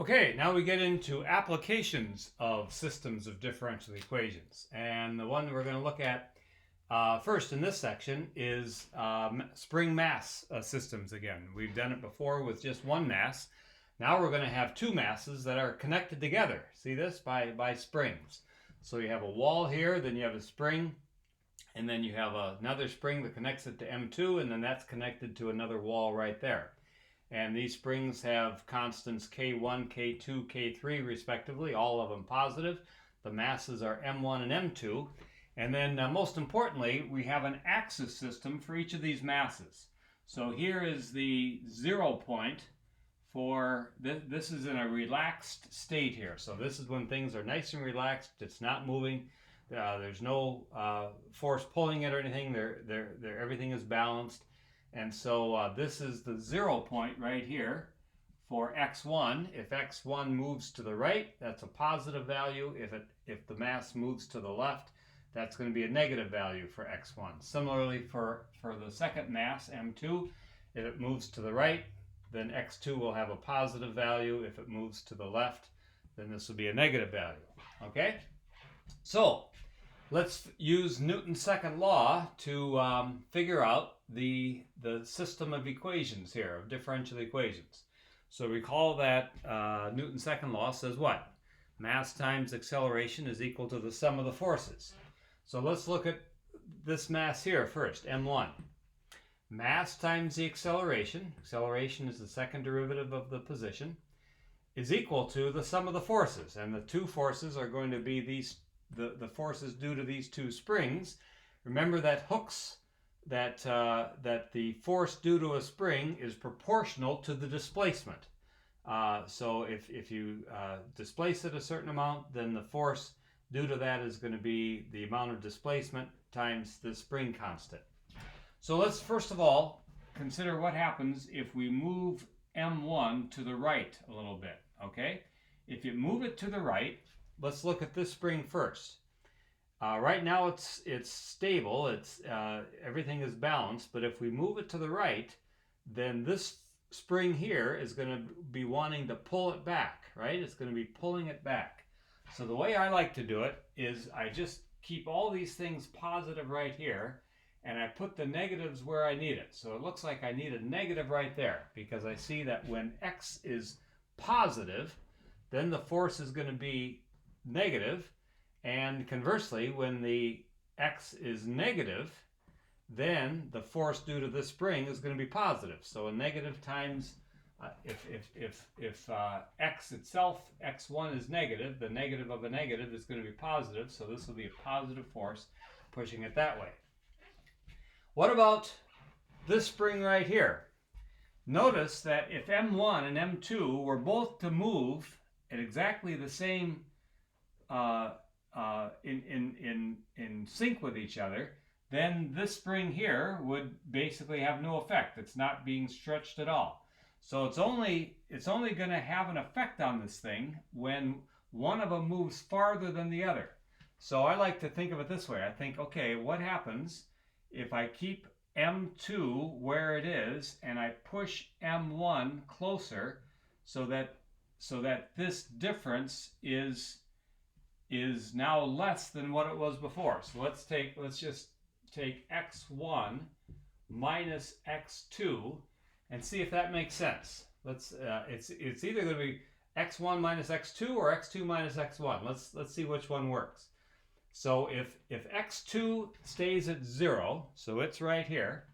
Okay, now we get into applications of systems of differential equations. And the one we're going to look at first in this section is spring mass systems again. We've done it before with just one mass. Now we're going to have two masses that are connected together. See this? By springs. So you have a wall here, then you have a spring, and then you have another spring that connects it to M2, and then that's connected to another wall right there. And these springs have constants K1, K2, K3 respectively, all of them positive. The masses are M1 and M2. And then most importantly, we have an axis system for each of these masses. So here is the 0 point for, this is in a relaxed state here. So this is when things are nice and relaxed, it's not moving. There's no force pulling it or anything. Everything is balanced. And so this is the 0 point right here for x1. If x1 moves to the right, that's a positive value. If the mass moves to the left, that's going to be a negative value for x1. Similarly for the second mass, m2, if it moves to the right, then x2 will have a positive value. If it moves to the left, then this will be a negative value. Okay? So let's use Newton's second law to figure out the system of equations here, of differential equations. So recall that Newton's second law says what? Mass times acceleration is equal to the sum of the forces. So let's look at this mass here first, m1. Mass times the acceleration is the second derivative of the position, is equal to the sum of the forces. And the two forces are going to be the forces due to these two springs. Remember that that the force due to a spring is proportional to the displacement. So if you displace it a certain amount, then the force due to that is going to be the amount of displacement times the spring constant. So let's first of all consider what happens if we move m1 to the right a little bit. Okay, if you move it to the right, let's look at this spring first. Right now it's stable, everything is balanced, but if we move it to the right, then this spring here is going to be wanting to pull it back, right? It's going to be pulling it back. So the way I like to do it is I just keep all these things positive right here, and I put the negatives where I need it. So it looks like I need a negative right there, because I see that when x is positive, then the force is going to be negative. And conversely, when the x is negative, then the force due to this spring is going to be positive. So a negative times, if x itself, x1 is negative, the negative of a negative is going to be positive. So this will be a positive force pushing it that way. What about this spring right here? Notice that if m1 and m2 were both to move at exactly the same in sync with each other, then this spring here would basically have no effect. It's not being stretched at all. So it's only going to have an effect on this thing when one of them moves farther than the other. So I like to think of it this way. I think, okay, what happens if I keep m2 where it is and I push m1 closer so that this difference is now less than what it was before. So let's just take x1 minus x2 and see if that makes sense. It's either going to be x1 minus x2 or x2 minus x1. Let's see which one works. So if x2 stays at 0, so it's right here,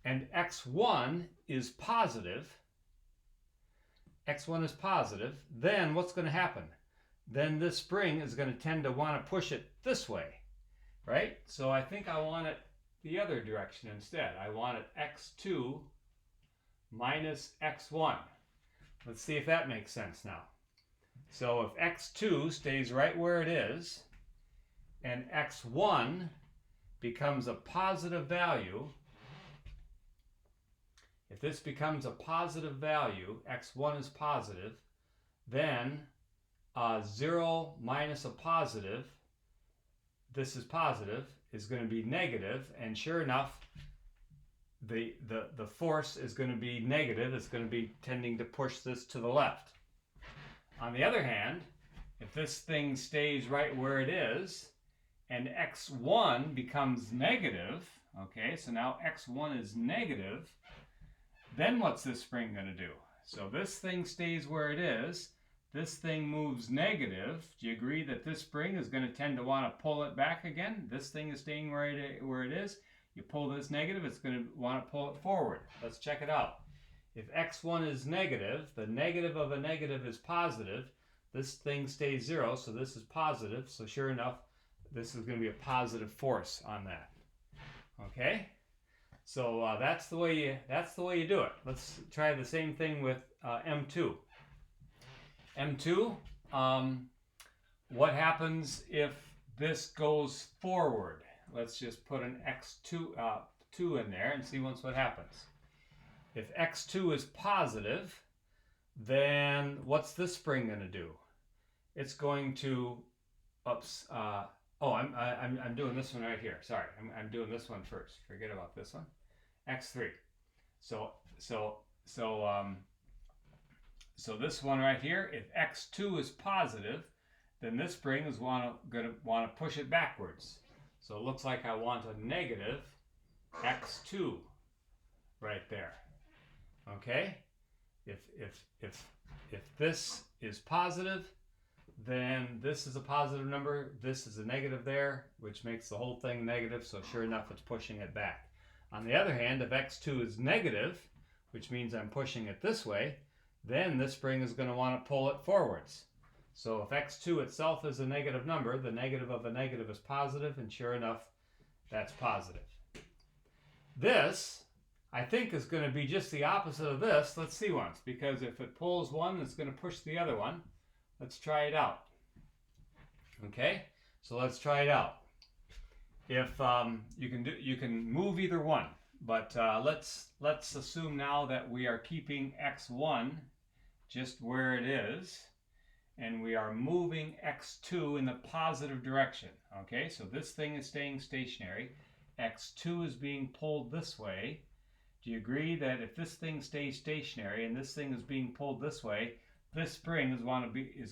and x1 is positive, then what's going to happen? Then this spring is going to tend to want to push it this way, right? So I think I want it the other direction instead. I want it x2 minus x1. Let's see if that makes sense now. So if x2 stays right where it is, and x1 becomes a positive value, if this becomes a positive value, x1 is positive, then 0 minus a positive, this is positive, is going to be negative, and sure enough, the force is going to be negative. It's going to be tending to push this to the left. On the other hand, if this thing stays right where it is, and x1 becomes negative, okay, so now x1 is negative, then what's this spring going to do? So this thing stays where it is, this thing moves negative. Do you agree that this spring is going to tend to want to pull it back again? This thing is staying where it is. You pull this negative, it's going to want to pull it forward. Let's check it out. If x1 is negative, the negative of a negative is positive. This thing stays 0, so this is positive. So sure enough, this is going to be a positive force on that. Okay? So that's the way you do it. Let's try the same thing with M2. M2, what happens if this goes forward? Let's just put an x2 2 in there and see what happens. If x2 is positive, then what's this spring going to do? It's going to I'm doing this one right here. Sorry, I'm doing this one first. Forget about this one. X3. So this one right here, if x2 is positive, then this spring is going to want to push it backwards. So it looks like I want a negative x2 right there. Okay? If this is positive, then this is a positive number, this is a negative there, which makes the whole thing negative, so sure enough it's pushing it back. On the other hand, if x2 is negative, which means I'm pushing it this way, then this spring is going to want to pull it forwards. So if x2 itself is a negative number, the negative of a negative is positive, and sure enough, that's positive. This, I think, is going to be just the opposite of this. Let's see once, because if it pulls one, it's going to push the other one. Let's try it out. Okay, so let's try it out. If you can move either one, but let's assume now that we are keeping x1 just where it is, and we are moving x2 in the positive direction. Okay, so this thing is staying stationary. x2 is being pulled this way. Do you agree that if this thing stays stationary and this thing is being pulled this way, this spring is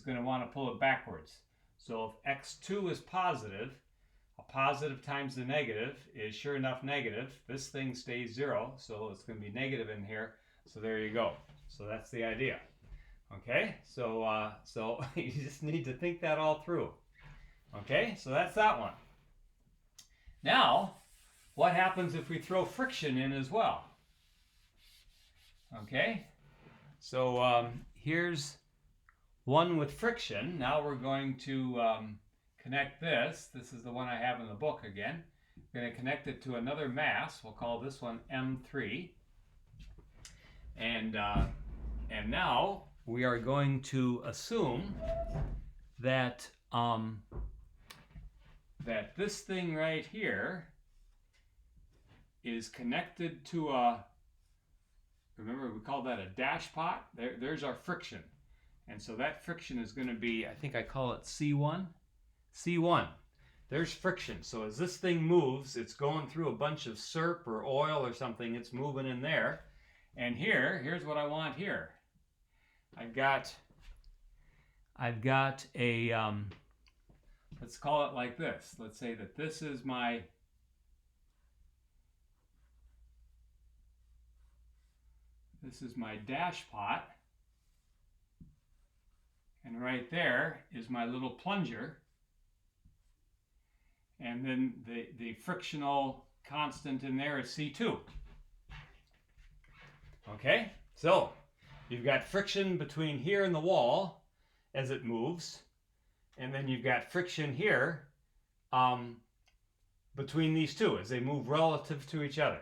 going to want to pull it backwards? So if x2 is positive, a positive times the negative is sure enough negative. This thing stays 0, so it's going to be negative in here. So there you go. So that's the idea. Okay, so you just need to think that all through. Okay, so that's that one. Now, what happens if we throw friction in as well? Okay, so here's one with friction. Now we're going to connect this. This is the one I have in the book again. We're going to connect it to another mass. We'll call this one M3. And now we are going to assume that that this thing right here is connected to a, remember we called that a dash pot? There's our friction. And so that friction is going to be, I think I call it C1. C1. There's friction. So as this thing moves, it's going through a bunch of SERP or oil or something. It's moving in there. And here's what I want here. I've got a, let's call it like this. Let's say that this is my, dash pot. And right there is my little plunger. And then the frictional constant in there is C2. Okay, so you've got friction between here and the wall as it moves, and then you've got friction here between these two as they move relative to each other.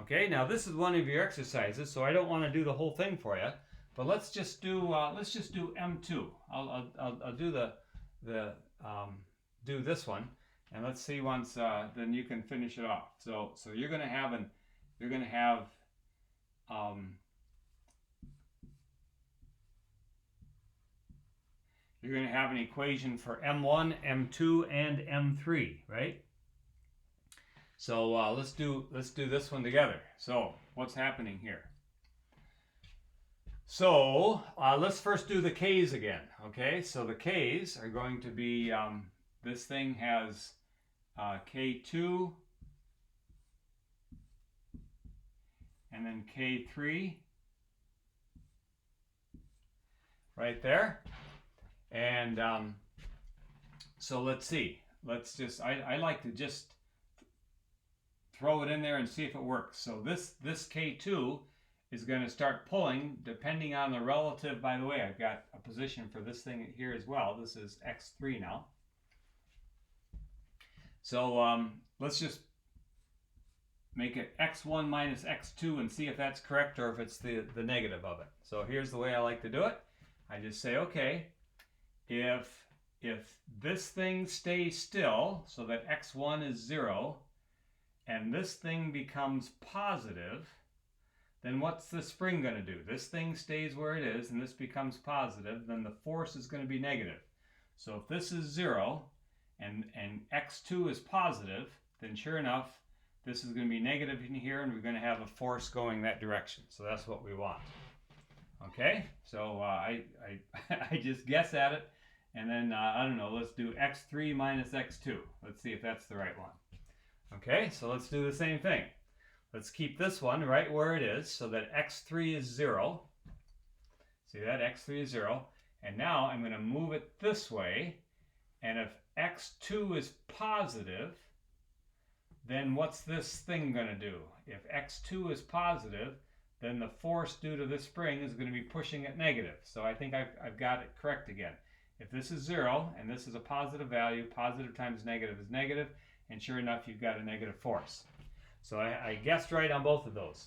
Okay, now this is one of your exercises, so I don't want to do the whole thing for you, but let's just do M2. I'll do do this one, and let's see once then you can finish it off. So you're going to have an equation for M1, M2, and M3, right? So let's do this one together. So what's happening here? So let's first do the k's again. Okay, so the k's are going to be, this thing has k2 and then k3 right there. And so let's see. Let's just, I like to just throw it in there and see if it works. So this K2 is going to start pulling depending on the relative. By the way, I've got a position for this thing here as well. This is X3 now. So let's just make it X1 minus X2 and see if that's correct or if it's the negative of it. So here's the way I like to do it. I just say, okay, if this thing stays still so that X1 is 0 and this thing becomes positive, then what's the spring going to do? This thing stays where it is and this becomes positive, then the force is going to be negative. So if this is 0 and X2 is positive, then sure enough, this is going to be negative in here and we're going to have a force going that direction. So that's what we want. Okay, so I just guess at it, and then I don't know, let's do X3 minus X2. Let's see if that's the right one. Okay, so let's do the same thing. Let's keep this one right where it is so that X3 is 0. See that? X3 is 0. And now I'm going to move it this way, and if X2 is positive, then what's this thing going to do? If X2 is positive, then the force due to this spring is going to be pushing it negative. So I think I've got it correct again. If this is 0 and this is a positive value, positive times negative is negative, and sure enough, you've got a negative force. So I guessed right on both of those.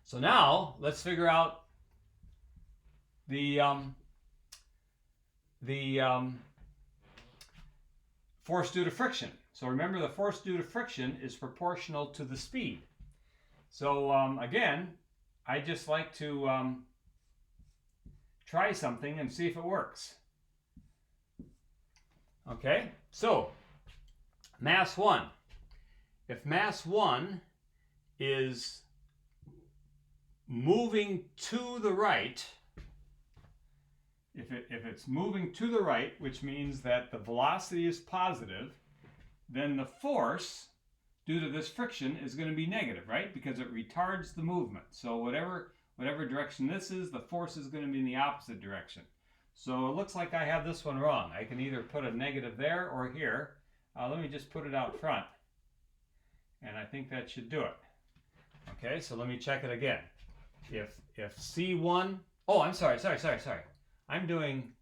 So now let's figure out the force due to friction. So remember, the force due to friction is proportional to the speed. So again, I just like to try something and see if it works. Okay, so mass 1. If mass 1 is moving to the right, if it's moving to the right, which means that the velocity is positive, then the force due to this friction is going to be negative, right? Because it retards the movement. So whatever direction this is, the force is going to be in the opposite direction. So it looks like I have this one wrong. I can either put a negative there or here. Let me just put it out front. And I think that should do it. Okay, so let me check it again. If C1, oh, I'm sorry. I'm doing,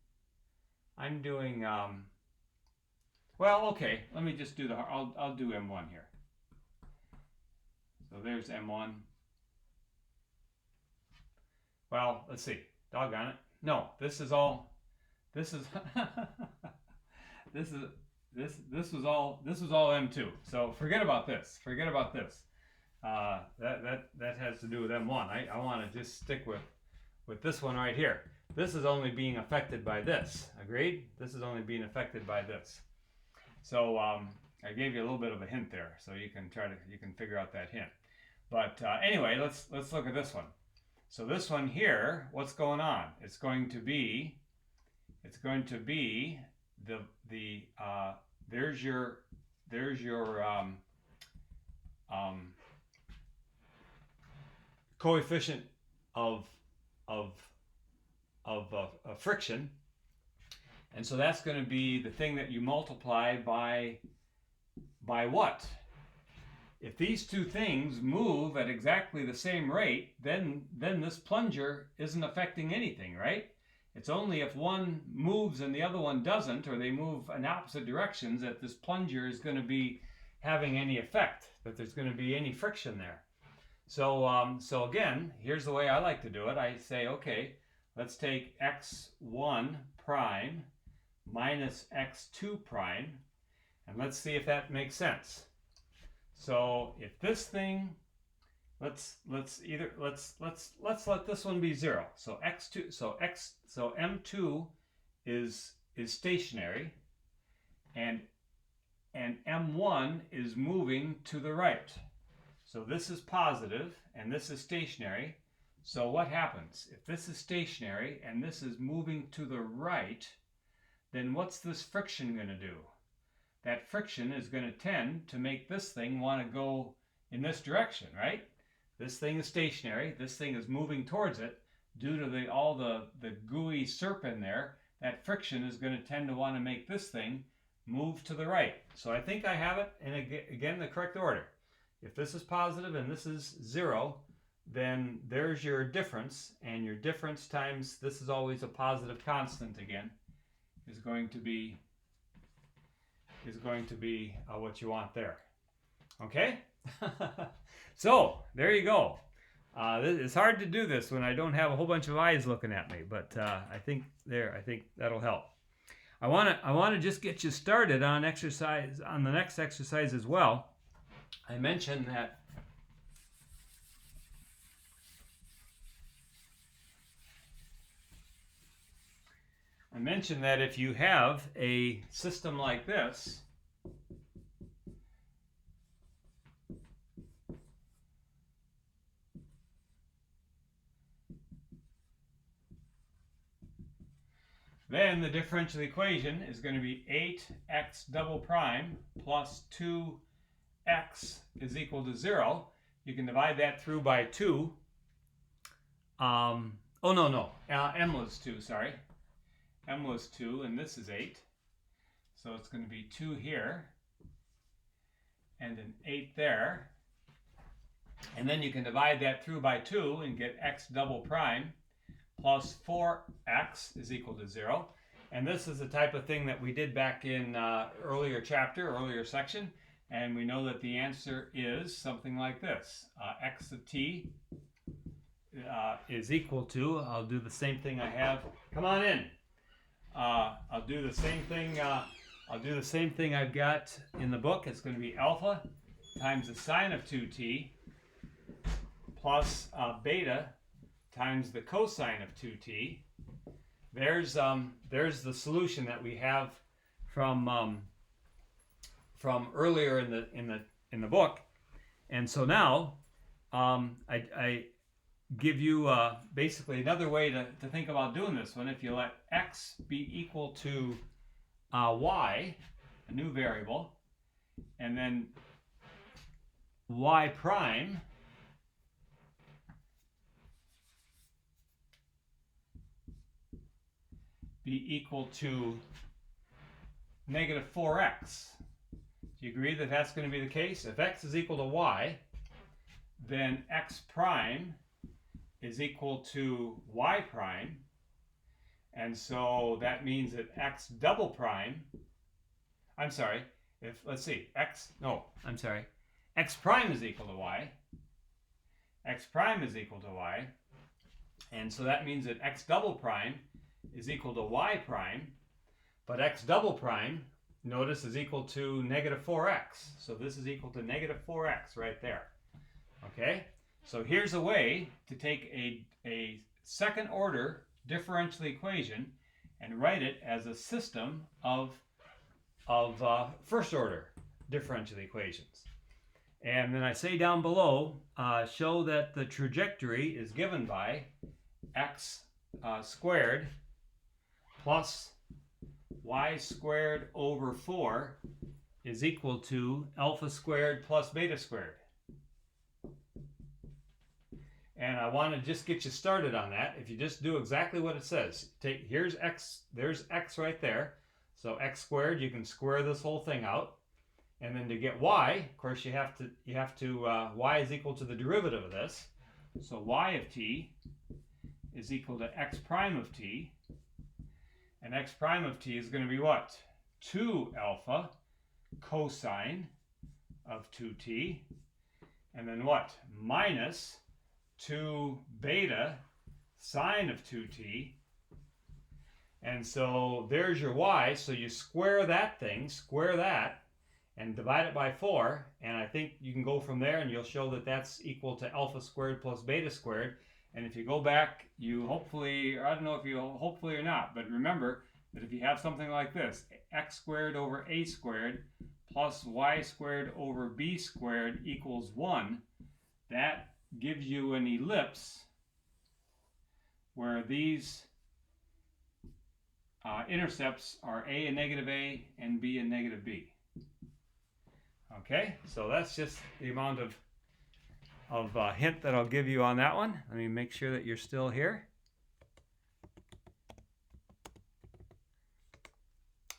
well, okay, let me just do I'll do M1 here. So there's M1. Well, let's see. Doggone it. No, this is all this was all M2. So forget about this. That has to do with M1. I want to just stick with this one right here. This is only being affected by this. Agreed? This is only being affected by this. So I gave you a little bit of a hint there, so you can figure out that hint. But anyway, let's look at this one. So this one here, what's going on? It's going to be there's your coefficient of friction, and so that's going to be the thing that you multiply by what? If these two things move at exactly the same rate, then this plunger isn't affecting anything, right? It's only if one moves and the other one doesn't, or they move in opposite directions, that this plunger is going to be having any effect, that there's going to be any friction there. So, so again, here's the way I like to do it. I say, okay, let's take x1 prime minus x2 prime, and let's see if that makes sense. So if this thing, let's let this one be 0. So M2 is stationary, and M1 is moving to the right. So this is positive and this is stationary. So what happens? If this is stationary and this is moving to the right, then what's this friction going to do? That friction is going to tend to make this thing want to go in this direction, right? This thing is stationary. This thing is moving towards it. Due to all the gooey surp in there, that friction is going to tend to want to make this thing move to the right. So I think I have it in, again, the correct order. If this is positive and this is 0, then there's your difference, and your difference times, this is always a positive constant again, is going to be what you want there. Okay? So there you go. It's hard to do this when I don't have a whole bunch of eyes looking at me, but I think that'll help. I want to just get you started on the next exercise as well. I mentioned that if you have a system like this, then the differential equation is going to be 8x double prime plus 2x is equal to 0. You can divide that through by 2. M was 2, sorry. M was 2, and this is 8. So it's going to be 2 here, and an 8 there. And then you can divide that through by 2 and get x double prime plus 4x is equal to 0. And this is the type of thing that we did back in earlier section. And we know that the answer is something like this. X of t is equal to, I'll do the same thing I have. Come on in. I'll do the same thing I've got in the book. It's going to be alpha times the sine of 2t plus beta times the cosine of 2t. There's the solution that we have from earlier in the book. And so now I give you basically another way to think about doing this one. If you let x be equal to y, a new variable, and then y prime be equal to negative 4x. Do you agree that that's going to be the case? If x is equal to y, then x prime is equal to y prime. And so that means that x double prime, x prime is equal to y. X prime is equal to y. And so that means that x double prime is equal to y prime, but x double prime, notice, is equal to negative 4x. So this is equal to negative 4x right there. Okay? So here's a way to take a second order differential equation and write it as a system of first order differential equations. And then I say down below, show that the trajectory is given by x squared plus y squared over 4 is equal to alpha squared plus beta squared. And I want to just get you started on that. If you just do exactly what it says, here's x, there's x right there. So x squared, you can square this whole thing out. And then to get y, of course, y is equal to the derivative of this. So y of t is equal to x prime of t. And x prime of t is going to be what? 2 alpha cosine of 2t. And then what? Minus 2 beta sine of 2t. And so there's your y. So you square that, and divide it by 4. And I think you can go from there, and you'll show that that's equal to alpha squared plus beta squared. And if you go back, you hopefully, or I don't know if you hopefully or not, but remember that if you have something like this, x squared over a squared plus y squared over b squared equals 1, that gives you an ellipse where these intercepts are A and negative A and B and negative B. Okay, so that's just the amount of hint that I'll give you on that one. Let me make sure that you're still here.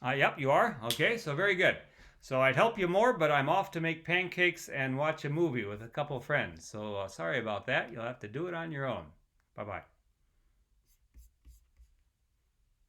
Yep, you are. Okay, so very good. So I'd help you more, but I'm off to make pancakes and watch a movie with a couple friends. So sorry about that. You'll have to do it on your own. Bye-bye.